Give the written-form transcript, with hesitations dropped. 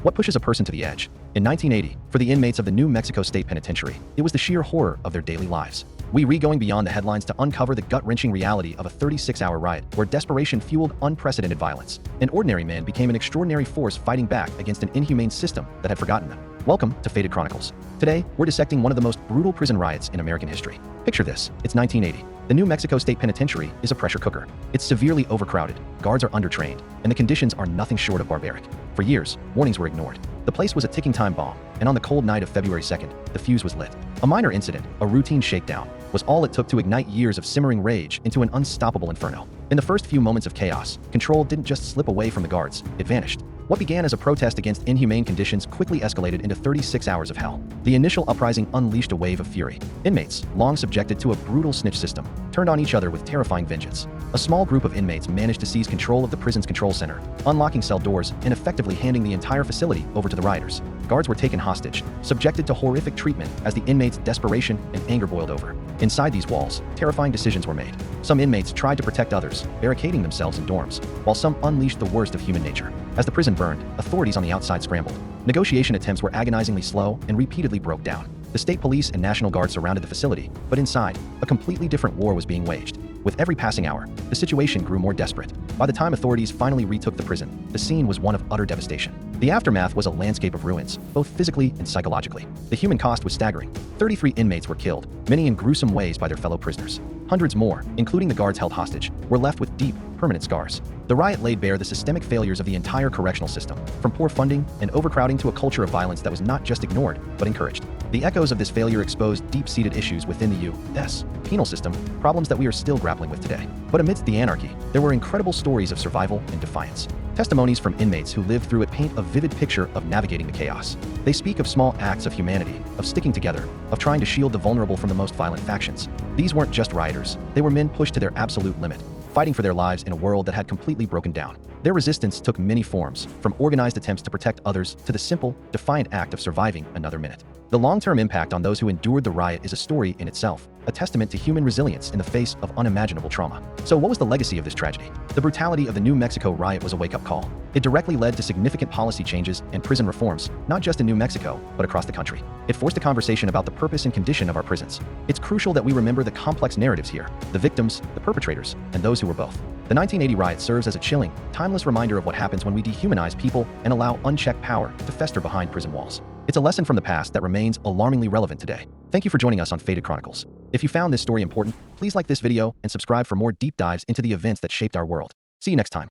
What pushes a person to the edge? In 1980, for the inmates of the New Mexico State Penitentiary, it was the sheer horror of their daily lives. We going beyond the headlines to uncover the gut-wrenching reality of a 36-hour riot where desperation fueled unprecedented violence. An ordinary man became an extraordinary force fighting back against an inhumane system that had forgotten them. Welcome to Faded Chronicles. Today, we're dissecting one of the most brutal prison riots in American history. Picture this, it's 1980. The New Mexico State Penitentiary is a pressure cooker. It's severely overcrowded, guards are undertrained, and the conditions are nothing short of barbaric. For years, warnings were ignored. The place was a ticking time bomb, and on the cold night of February 2nd, the fuse was lit. A minor incident, a routine shakedown, was all it took to ignite years of simmering rage into an unstoppable inferno. In the first few moments of chaos, control didn't just slip away from the guards, it vanished. What began as a protest against inhumane conditions quickly escalated into 36 hours of hell. The initial uprising unleashed a wave of fury. Inmates, long subjected to a brutal snitch system, turned on each other with terrifying vengeance. A small group of inmates managed to seize control of the prison's control center, unlocking cell doors and effectively handing the entire facility over to the rioters. Guards were taken hostage, subjected to horrific treatment as the inmates' desperation and anger boiled over. Inside these walls, terrifying decisions were made. Some inmates tried to protect others, barricading themselves in dorms, while some unleashed the worst of human nature. As the prison burned, authorities on the outside scrambled. Negotiation attempts were agonizingly slow and repeatedly broke down. The state police and National Guard surrounded the facility, but inside, a completely different war was being waged. With every passing hour, the situation grew more desperate. By the time authorities finally retook the prison, the scene was one of utter devastation. The aftermath was a landscape of ruins, both physically and psychologically. The human cost was staggering. 33 inmates were killed, many in gruesome ways by their fellow prisoners. Hundreds more, including the guards held hostage, were left with deep, permanent scars. The riot laid bare the systemic failures of the entire correctional system, from poor funding and overcrowding to a culture of violence that was not just ignored, but encouraged. The echoes of this failure exposed deep-seated issues within the U.S. penal system, problems that we are still grappling with today. But amidst the anarchy, there were incredible stories of survival and defiance. Testimonies from inmates who lived through it paint a vivid picture of navigating the chaos. They speak of small acts of humanity, of sticking together, of trying to shield the vulnerable from the most violent factions. These weren't just rioters, they were men pushed to their absolute limit, fighting for their lives in a world that had completely broken down. Their resistance took many forms, from organized attempts to protect others to the simple, defiant act of surviving another minute. The long-term impact on those who endured the riot is a story in itself, a testament to human resilience in the face of unimaginable trauma. So what was the legacy of this tragedy? The brutality of the New Mexico riot was a wake-up call. It directly led to significant policy changes and prison reforms, not just in New Mexico, but across the country. It forced a conversation about the purpose and condition of our prisons. It's crucial that we remember the complex narratives here, the victims, the perpetrators, and those who were both. The 1980 riot serves as a chilling, timeless reminder of what happens when we dehumanize people and allow unchecked power to fester behind prison walls. It's a lesson from the past that remains alarmingly relevant today. Thank you for joining us on Faded Chronicles. If you found this story important, please like this video and subscribe for more deep dives into the events that shaped our world. See you next time.